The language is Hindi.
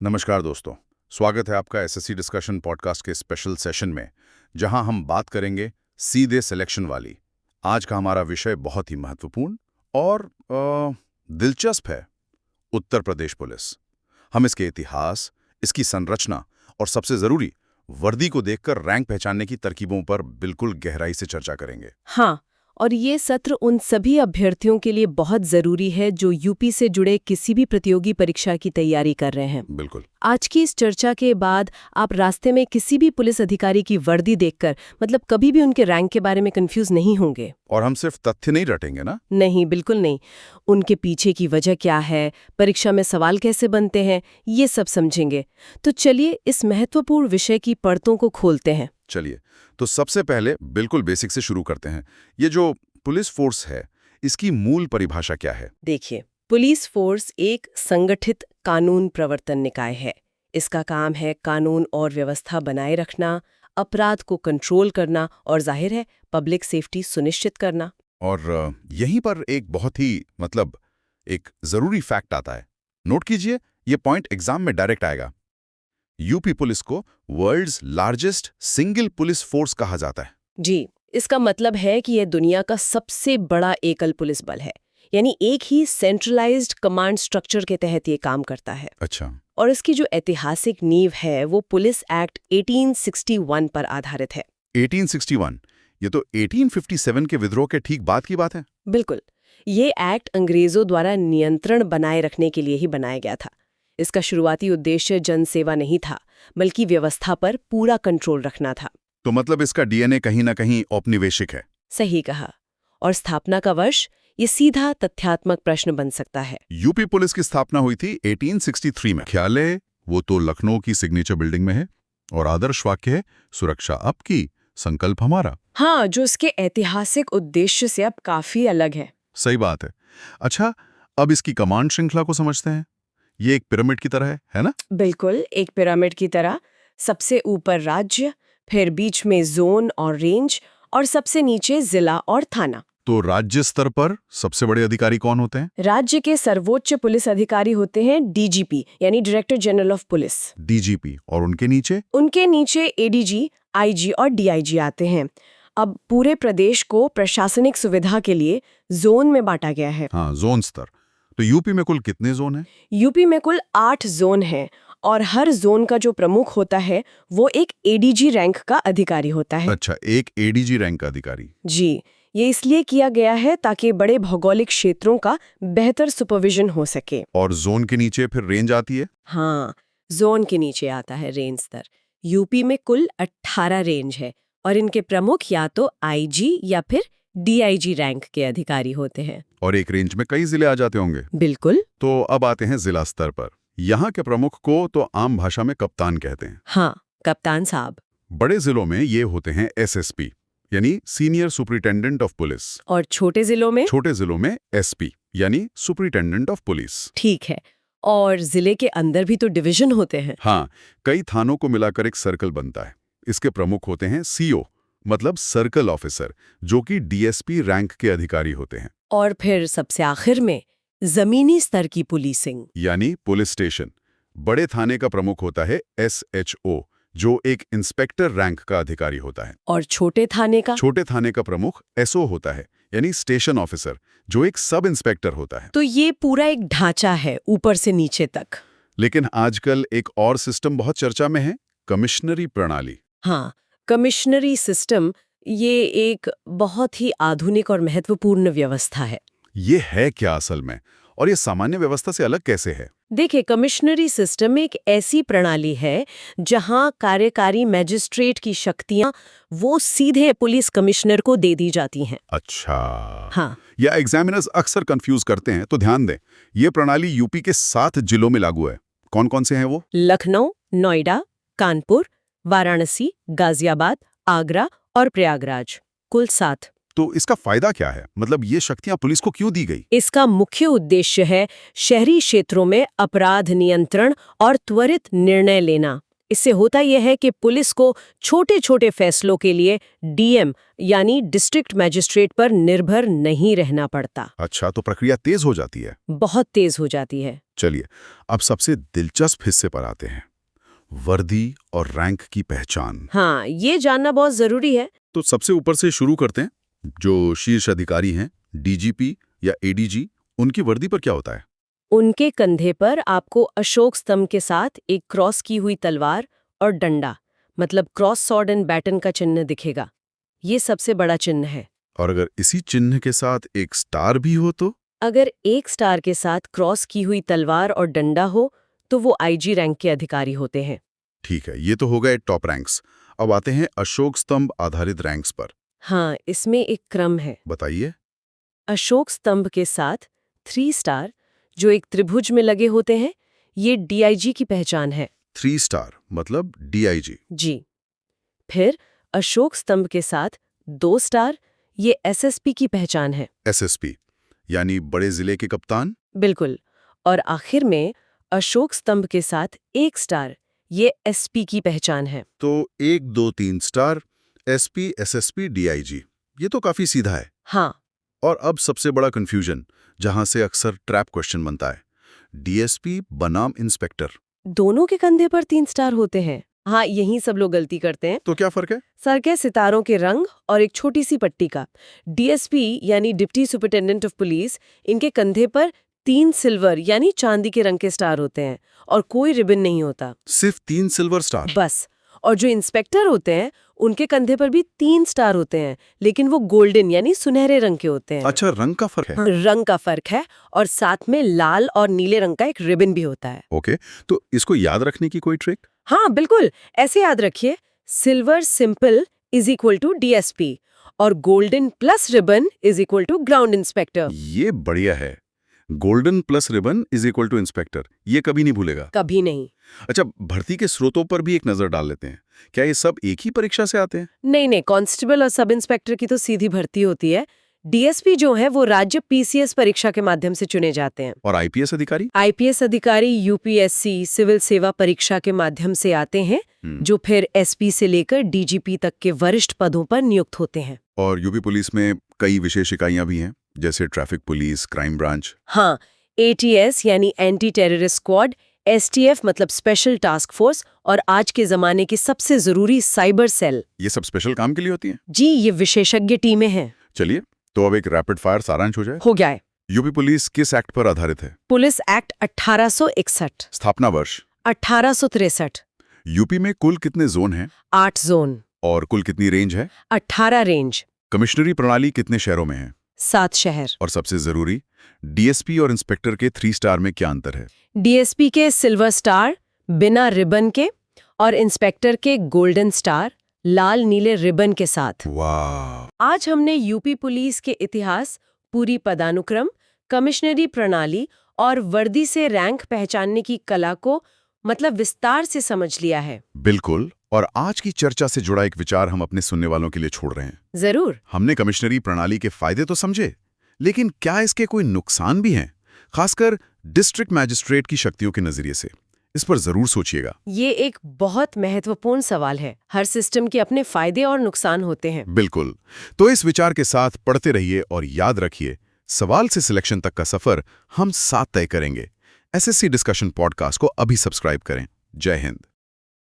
नमस्कार दोस्तों, स्वागत है आपका एसएससी डिस्कशन पॉडकास्ट के स्पेशल सेशन में, जहां हम बात करेंगे सीधे सिलेक्शन वाली। आज का हमारा विषय बहुत ही महत्वपूर्ण और दिलचस्प है, उत्तर प्रदेश पुलिस। हम इसके इतिहास, इसकी संरचना और सबसे ज़रूरी, वर्दी को देखकर रैंक पहचानने की तरकीबों पर बिल्कुल गहराई से चर्चा करेंगे। हाँ, और ये सत्र उन सभी अभ्यर्थियों के लिए बहुत जरूरी है जो यूपी से जुड़े किसी भी प्रतियोगी परीक्षा की तैयारी कर रहे हैं। बिल्कुल। आज की इस चर्चा के बाद आप रास्ते में किसी भी पुलिस अधिकारी की वर्दी देखकर कभी भी उनके रैंक के बारे में कंफ्यूज नहीं होंगे। और हम सिर्फ तथ्य नहीं रटेंगे ना? नहीं, बिल्कुल नहीं। उनके पीछे की वजह क्या है, परीक्षा में सवाल कैसे बनते हैं, ये सब समझेंगे। तो चलिए इस महत्वपूर्ण विषय की परतों को खोलते हैं। चलिए, तो सबसे पहले बिल्कुल बेसिक से शुरू करते हैं। ये जो पुलिस फोर्स है, इसकी मूल परिभाषा क्या है? देखिए, पुलिस फोर्स एक संगठित कानून प्रवर्तन निकाय है। इसका काम है कानून और व्यवस्था बनाए रखना, अपराध को कंट्रोल करना और जाहिर है पब्लिक सेफ्टी सुनिश्चित करना। और यहीं पर एक बहुत ही एक जरूरी फैक्ट आता है। नोट कीजिए, ये पॉइंट एग्जाम में डायरेक्ट आएगा। यूपी पुलिस को world's largest single police force कहा जाता है। जी, इसका मतलब है कि यह दुनिया का सबसे बड़ा एकल पुलिस बल है, यानी एक ही सेंट्रलाइज्ड कमांड स्ट्रक्चर के तहत ये काम करता है। अच्छा। और इसकी जो ऐतिहासिक नींव है वो पुलिस एक्ट 1861 पर आधारित है। 1861? ये तो 1857 के विद्रोह के ठीक बाद की बात है। बिल्कुल, ये एक्ट अंग्रेजों द्वारा नियंत्रण बनाए रखने के लिए ही बनाया गया था। इसका शुरुआती उद्देश्य जनसेवा नहीं था, बल्कि व्यवस्था पर पूरा कंट्रोल रखना था। तो मतलब इसका डीएनए कहीं ना कहीं औपनिवेशिक है। सही कहा। और स्थापना का वर्ष, ये सीधा तथ्यात्मक प्रश्न बन सकता है। यूपी पुलिस की स्थापना हुई थी 1863 में। ख्याल है वो तो लखनऊ की सिग्नेचर बिल्डिंग में है, और आदर्श वाक्य है, सुरक्षा आपकी, संकल्प हमारा। हाँ, जो इसके ऐतिहासिक उद्देश्य से अब काफी अलग है। सही बात है। अच्छा, अब इसकी कमांड श्रृंखला को समझते हैं। ये एक पिरामिड की तरह है ना? बिल्कुल, एक पिरामिड की तरह। सबसे ऊपर राज्य, फिर बीच में जोन और रेंज, और सबसे नीचे जिला और थाना। तो राज्य स्तर पर सबसे बड़े अधिकारी कौन होते हैं? राज्य के सर्वोच्च पुलिस अधिकारी होते हैं डीजीपी, यानी director general of police. DGP. और उनके नीचे? उनके नीचे एडीजी, आईजी और डीआईजी आते हैं। अब पूरे प्रदेश को प्रशासनिक सुविधा के लिए जोन में बांटा गया है। हाँ, जोन स्तर। तो यूपी में कुल कितने जोन हैं? यूपी में कुल 8 जोन हैं, और हर जोन का जो प्रमुख होता है वो एक एडीजी रैंक का अधिकारी होता है। अच्छा, एक एडीजी रैंक का अधिकारी। जी, ये इसलिए किया गया है ताकि बड़े भौगोलिक क्षेत्रों का बेहतर सुपरविजन हो सके। और जोन के नीचे फिर रेंज आती है? हाँ, जोन के नीचे आता है रेंज स्तर। यूपी में कुल 18 रेंज है, और इनके प्रमुख या तो आईजी या फिर डीआईजी रैंक के अधिकारी होते हैं। और एक रेंज में कई जिले आ जाते होंगे। बिल्कुल। तो अब आते हैं जिला स्तर पर। यहाँ के प्रमुख को तो आम भाषा में कप्तान कहते हैं। हाँ, कप्तान साहब। बड़े जिलों में ये होते हैं एसएसपी, यानी सीनियर सुपरिटेंडेंट ऑफ पुलिस। और छोटे जिलों में? छोटे जिलों में एसपी, यानी सुपरिटेंडेंट ऑफ पुलिस। ठीक है। और जिले के अंदर भी तो डिवीजन होते हैं। हाँ, कई थानों को मिलाकर एक सर्कल बनता है। इसके प्रमुख होते हैं सीओ, मतलब सर्कल ऑफिसर, जो कि डीएसपी रैंक के अधिकारी होते हैं। और फिर सबसे आखिर में जमीनी स्तर की पुलिसिंग, यानी पुलिस स्टेशन। बड़े थाने का प्रमुख होता है एसएचओ, जो एक इंस्पेक्टर रैंक का अधिकारी होता है। और छोटे थाने का? छोटे थाने का प्रमुख एसओ होता है, यानी स्टेशन ऑफिसर, जो एक सब इंस्पेक्टर होता है। तो ये पूरा एक ढांचा है ऊपर से नीचे तक। लेकिन आजकल एक और सिस्टम बहुत चर्चा में है, कमिश्नरी प्रणाली। हाँ, कमिश्नरी सिस्टम, ये एक बहुत ही आधुनिक और महत्वपूर्ण व्यवस्था है। ये है क्या असल में, और ये सामान्य व्यवस्था से अलग कैसे है? देखिए, कमिश्नरी सिस्टम एक ऐसी प्रणाली है जहां कार्यकारी मैजिस्ट्रेट की शक्तियां वो सीधे पुलिस कमिश्नर को दे दी जाती हैं। अच्छा। हाँ। या एग्जामिनर्स अक्सर कंफ्यूज करते हैं, तो ध्यान दें, ये प्रणाली यूपी के 7 जिलों में लागू है। कौन कौन से हैं वो? लखनऊ, नोएडा, कानपुर, वाराणसी, गाजियाबाद, आगरा और प्रयागराज, कुल 7। तो इसका फायदा क्या है? मतलब ये शक्तियां पुलिस को क्यों दी गई? इसका मुख्य उद्देश्य है शहरी क्षेत्रों में अपराध नियंत्रण और त्वरित निर्णय लेना। इससे होता यह है कि पुलिस को छोटे छोटे फैसलों के लिए डीएम यानी डिस्ट्रिक्ट मैजिस्ट्रेट पर निर्भर नहीं रहना पड़ता। अच्छा, तो प्रक्रिया तेज हो जाती है। बहुत तेज हो जाती है। चलिए, अब सबसे दिलचस्प हिस्से पर आते हैं, वर्दी और रैंक की पहचान। हाँ, ये जानना बहुत जरूरी है। तो सबसे ऊपर से शुरू करते हैं। जो शीर्ष अधिकारी हैं, डीजीपी या एडीजी, उनकी वर्दी पर क्या होता है? उनके कंधे पर आपको अशोक स्तंभ के साथ एक क्रॉस की हुई तलवार और डंडा, मतलब क्रॉस सॉर्ड एंड बैटन का चिन्ह दिखेगा। ये सबसे बड़ा चिन्ह है। और अगर इसी चिन्ह के साथ एक स्टार भी हो तो? अगर एक स्टार के साथ क्रॉस की हुई तलवार और डंडा हो तो वो आईजी रैंक के अधिकारी होते हैं। ठीक है, ये तो हो गए टॉप रैंक्स। अब आते हैं अशोक स्तंभ आधारित रैंक्स पर। हाँ, इसमें एक क्रम है। बताइए। अशोक स्तंभ के साथ 3 स्टार, जो एक त्रिभुज में लगे होते हैं, ये डीआईजी की पहचान है। 3 स्टार मतलब डीआईजी। जी। फिर अशोक स्तंभ के साथ 2 स्टार, ये एसएसपी की पहचान है। एसएसपी यानी बड़े जिले के कप्तान। बिल्कुल। और आखिर में अशोक स्तंभ के साथ 1 स्टार, ये एसपी की पहचान है। तो 1 2 3 स्टार, एसपी एसएसपी डीआईजी, ये तो काफी सीधा है। हाँ। और अब सबसे बड़ा कंफ्यूजन, जहां से अक्सर ट्रैप क्वेश्चन बनता है, डीएसपी बनाम इंस्पेक्टर। दोनों के कंधे पर 3 स्टार होते हैं। हाँ, यही सब लोग गलती करते हैं। तो क्या फर्क है? सर के सितारों के रंग और एक छोटी सी पट्टी का। डीएसपी यानी डिप्टी सुपरिटेंडेंट ऑफ पुलिस, इनके कंधे पर 3 सिल्वर यानी चांदी के रंग के स्टार होते हैं और कोई रिबन नहीं होता। सिर्फ 3 सिल्वर स्टार? बस। और जो इंस्पेक्टर होते हैं, उनके कंधे पर भी 3 स्टार होते हैं, लेकिन वो गोल्डन यानी सुनहरे रंग के होते हैं। अच्छा, रंग का फर्क है? रंग का फर्क है, और साथ में लाल और नीले रंग का एक रिबन भी होता है। ओके, तो इसको याद रखने की कोई ट्रिक? हाँ बिल्कुल, ऐसे याद रखिए, silver symbol is equal to DSP और golden plus ribbon is equal to ground inspector. ये बढ़िया है। Golden plus ribbon is equal to inspector, ये कभी नहीं भूलेगा। कभी नहीं। अच्छा, भर्ती के स्रोतों पर भी एक नजर डाल लेते हैं। क्या ये सब एक ही परीक्षा से आते हैं? नहीं नहीं, कांस्टेबल और सब इंस्पेक्टर की तो सीधी भर्ती होती है। डीएसपी जो है वो राज्य पीसीएस परीक्षा के माध्यम से चुने जाते हैं। और आईपीएस अधिकारी? आईपीएस अधिकारी यूपीएससी सिविल सेवा परीक्षा के माध्यम से आते हैं, जो फिर एसपी से लेकर डीजीपी तक के वरिष्ठ पदों पर नियुक्त होते हैं। और यूपी पुलिस में कई विशेष इकाइयां भी हैं, जैसे ट्रैफिक पुलिस, क्राइम ब्रांच। हाँ, एटीएस यानी एंटी टेररिस्ट स्क्वाड, एसटीएफ मतलब स्पेशल टास्क फोर्स, और आज के जमाने की सबसे जरूरी साइबर सेल। ये सब स्पेशल काम के लिए होती हैं? जी, ये विशेषज्ञ टीमें हैं। चलिए, तो अब एक रैपिड फायर सारांश हो जाए। हो गया है। यूपी पुलिस किस एक्ट पर आधारित है? Police act 1861। स्थापना वर्ष? 1863। यूपी में कुल कितने जोन हैं? 8 जोन। और कुल कितनी रेंज है? 18 रेंज। कमिश्नरी प्रणाली कितने शहरों में है? 7 शहर। और सबसे जरूरी, डीएसपी और इंस्पेक्टर के 3 स्टार में क्या अंतर है? डीएसपी के सिल्वर स्टार बिना रिबन के, और इंस्पेक्टर के गोल्डन स्टार लाल नीले रिबन के साथ। वाह! आज हमने यूपी पुलिस के इतिहास, पूरी पदानुक्रम, कमिश्नरी प्रणाली और वर्दी से रैंक पहचानने की कला को मतलब विस्तार से समझ लिया है। बिल्कुल। और आज की चर्चा से जुड़ा एक विचार हम अपने सुनने वालों के लिए छोड़ रहे हैं। जरूर। हमने कमिश्नरी प्रणाली के फायदे तो समझे, लेकिन क्या इसके कोई नुकसान भी हैं, खासकर डिस्ट्रिक्ट मैजिस्ट्रेट की शक्तियों के नजरिए से? इस पर जरूर सोचिएगा। ये एक बहुत महत्वपूर्ण सवाल है। हर सिस्टम के अपने फायदे और नुकसान होते हैं। बिल्कुल। तो इस विचार के साथ पढ़ते रहिए और याद रखिए, सवाल से सिलेक्शन तक का सफर हम साथ तय करेंगे। एसएससी डिस्कशन पॉडकास्ट को अभी सब्सक्राइब करें। जय हिंद।